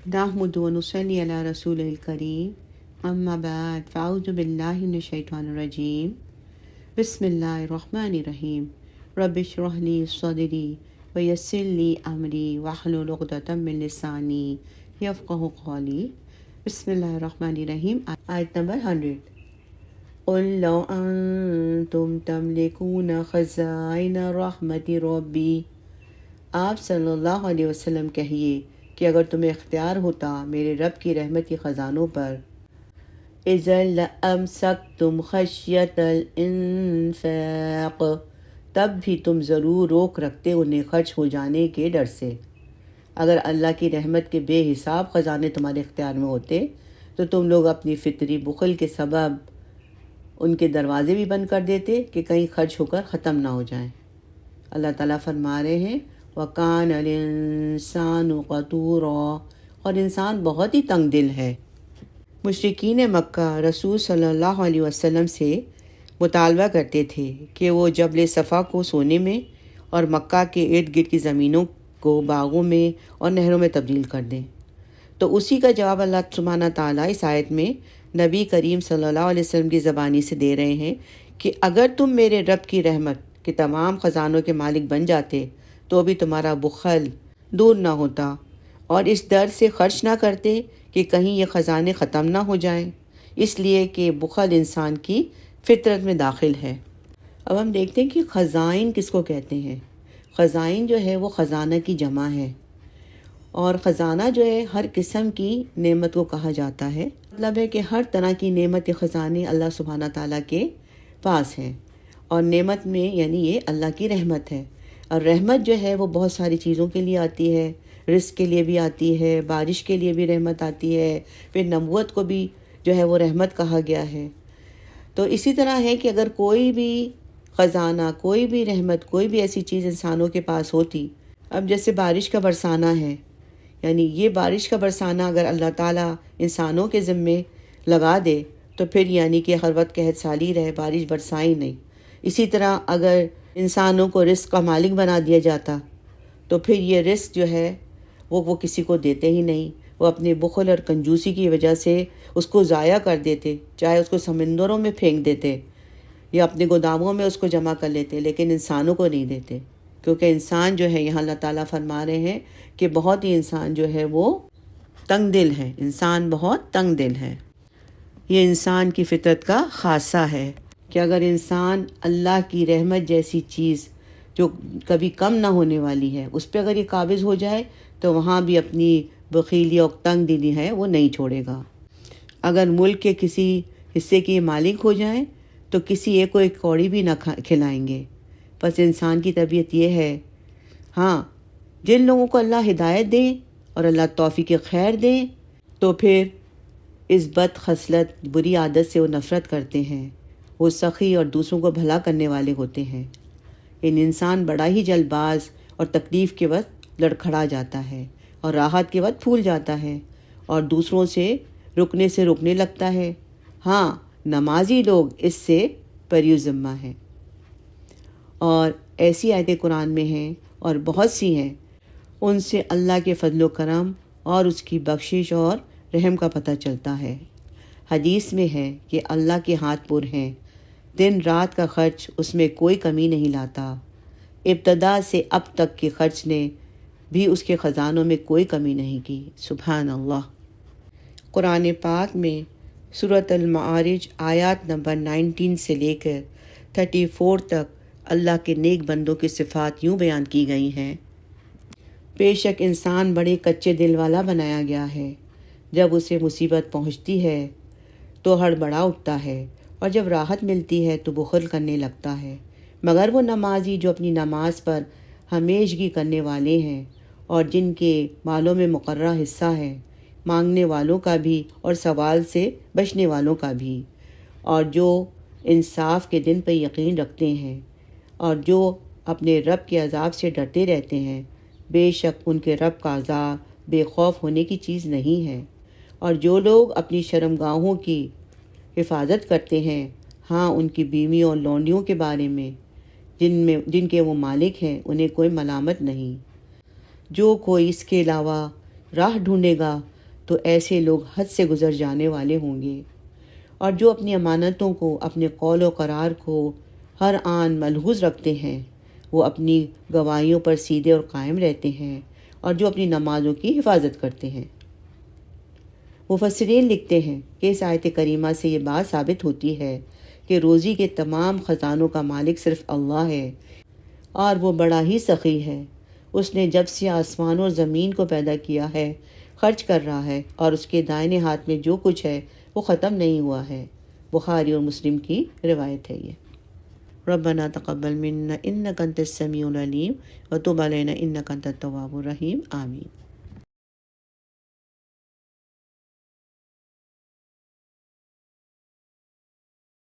نحمد و نصلی علی رسول الکریم اما بعد فاعوذ باللہ من الشیطان الرجیم بسم اللہ الرحمن الرحیم رب اشرح لی صدری ویسر لی امری واحلل عقدۃ من لسانی یفقہوا قولی۔ بسم اللہ الرحمن الرحیم، آیت نمبر 100۔ قل لو انتم تملکون خزائن رحمت ربی، آپ صلی اللہ علیہ وسلم کہیے کہ اگر تمہیں اختیار ہوتا میرے رب کی رحمت کے خزانوں پر، اذا لامسکتم خشیۃ الانفاق، تب بھی تم ضرور روک رکھتے انہیں خرچ ہو جانے کے ڈر سے۔ اگر اللہ کی رحمت کے بے حساب خزانے تمہارے اختیار میں ہوتے تو تم لوگ اپنی فطری بخل کے سبب ان کے دروازے بھی بند کر دیتے کہ کہیں خرچ ہو کر ختم نہ ہو جائیں۔ اللہ تعالیٰ فرما رہے ہیں وَكَانَ الْإِنسَانُ قَتُورًا، اور انسان بہت ہی تنگ دل ہے۔ مشرکین مکہ رسول صلی اللہ علیہ وسلم سے مطالبہ کرتے تھے کہ وہ جبل صفا کو سونے میں اور مکہ کے ارد گرد کی زمینوں کو باغوں میں اور نہروں میں تبدیل کر دیں۔ تو اسی کا جواب اللہ سبحانہ تعالیٰ اس آیت میں نبی کریم صلی اللہ علیہ وسلم کی زبانی سے دے رہے ہیں کہ اگر تم میرے رب کی رحمت کے تمام خزانوں کے مالک بن جاتے تو بھی تمہارا بخل دور نہ ہوتا اور اس ڈر سے خرچ نہ کرتے کہ کہیں یہ خزانے ختم نہ ہو جائیں، اس لیے کہ بخل انسان کی فطرت میں داخل ہے۔ اب ہم دیکھتے ہیں کہ خزائن کس کو کہتے ہیں۔ خزائن جو ہے وہ خزانہ کی جمع ہے، اور خزانہ جو ہے ہر قسم کی نعمت کو کہا جاتا ہے۔ مطلب ہے کہ ہر طرح کی نعمت کے خزانے اللہ سبحانہ تعالیٰ کے پاس ہیں، اور نعمت میں یعنی یہ اللہ کی رحمت ہے۔ اور رحمت جو ہے وہ بہت ساری چیزوں کے لیے آتی ہے، رزق کے لیے بھی آتی ہے، بارش کے لیے بھی رحمت آتی ہے، پھر نبوت کو بھی جو ہے وہ رحمت کہا گیا ہے۔ تو اسی طرح ہے کہ اگر کوئی بھی خزانہ، کوئی بھی رحمت، کوئی بھی ایسی چیز انسانوں کے پاس ہوتی، اب جیسے بارش کا برسانا ہے، یعنی یہ بارش کا برسانا اگر اللہ تعالیٰ انسانوں کے ذمے لگا دے تو پھر یعنی کہ ہر وقت قحط سالی رہے، بارش برسائی نہیں۔ اسی طرح اگر انسانوں کو رزق کا مالک بنا دیا جاتا تو پھر یہ رزق جو ہے وہ کسی کو دیتے ہی نہیں، وہ اپنے بخل اور کنجوسی کی وجہ سے اس کو ضائع کر دیتے، چاہے اس کو سمندروں میں پھینک دیتے یا اپنے گوداموں میں اس کو جمع کر لیتے، لیکن انسانوں کو نہیں دیتے، کیونکہ انسان جو ہے یہاں اللہ تعالیٰ فرما رہے ہیں کہ بہت ہی انسان جو ہے وہ تنگ دل ہے، انسان بہت تنگ دل ہے۔ یہ انسان کی فطرت کا خاصہ ہے کہ اگر انسان اللہ کی رحمت جیسی چیز جو کبھی کم نہ ہونے والی ہے اس پہ اگر یہ قابض ہو جائے تو وہاں بھی اپنی بخیلی اور تنگ دلی ہے وہ نہیں چھوڑے گا۔ اگر ملک کے کسی حصے کے مالک ہو جائیں تو کسی ایک کو ایک کوڑی بھی نہ کھلائیں گے۔ بس انسان کی طبیعت یہ ہے۔ ہاں، جن لوگوں کو اللہ ہدایت دیں اور اللہ توفیق خیر دیں تو پھر اس بد خصلت بری عادت سے وہ نفرت کرتے ہیں، وہ سخی اور دوسروں کو بھلا کرنے والے ہوتے ہیں۔ انسان بڑا ہی جلد باز اور تکلیف کے وقت لڑکھڑا جاتا ہے اور راحت کے وقت پھول جاتا ہے اور دوسروں سے روکنے لگتا ہے۔ ہاں، نمازی لوگ اس سے بری ذمہ ہیں، اور ایسی آیتیں قرآن میں ہیں اور بہت سی ہیں، ان سے اللہ کے فضل و کرم اور اس کی بخشش اور رحم کا پتہ چلتا ہے۔ حدیث میں ہے کہ اللہ کے ہاتھ پر ہیں، دن رات کا خرچ اس میں کوئی کمی نہیں لاتا، ابتدا سے اب تک کے خرچ نے بھی اس کے خزانوں میں کوئی کمی نہیں کی۔ سبحان اللہ۔ قرآن پاک میں سورۃ المعارج آیات نمبر 19 سے لے کر 34 تک اللہ کے نیک بندوں کی صفات یوں بیان کی گئی ہیں۔ بے شک انسان بڑے کچے دل والا بنایا گیا ہے، جب اسے مصیبت پہنچتی ہے تو ہڑبڑا اٹھتا ہے، اور جب راحت ملتی ہے تو بخل کرنے لگتا ہے، مگر وہ نمازی جو اپنی نماز پر ہمیشگی کرنے والے ہیں اور جن کے مالوں میں مقررہ حصہ ہے، مانگنے والوں کا بھی اور سوال سے بچنے والوں کا بھی، اور جو انصاف کے دن پہ یقین رکھتے ہیں اور جو اپنے رب کے عذاب سے ڈرتے رہتے ہیں، بے شک ان کے رب کا عذاب بے خوف ہونے کی چیز نہیں ہے۔ اور جو لوگ اپنی شرمگاہوں کی حفاظت کرتے ہیں، ہاں ان کی بیویوں اور لونڈیوں کے بارے میں جن کے وہ مالک ہیں انہیں کوئی ملامت نہیں۔ جو کوئی اس کے علاوہ راہ ڈھونڈے گا تو ایسے لوگ حد سے گزر جانے والے ہوں گے، اور جو اپنی امانتوں کو، اپنے قول و قرار کو ہر آن ملحوظ رکھتے ہیں، وہ اپنی گواہیوں پر سیدھے اور قائم رہتے ہیں، اور جو اپنی نمازوں کی حفاظت کرتے ہیں۔ مفسرین لکھتے ہیں کہ اس آیت کریمہ سے یہ بات ثابت ہوتی ہے کہ روزی کے تمام خزانوں کا مالک صرف اللہ ہے، اور وہ بڑا ہی سخی ہے۔ اس نے جب سے آسمان اور زمین کو پیدا کیا ہے خرچ کر رہا ہے، اور اس کے دائیں ہاتھ میں جو کچھ ہے وہ ختم نہیں ہوا ہے۔ بخاری اور مسلم کی روایت ہے یہ۔ ربنا تقبل منا انک انت السمیع العلیم وتب علینا انک انت التواب الرحیم، آمین۔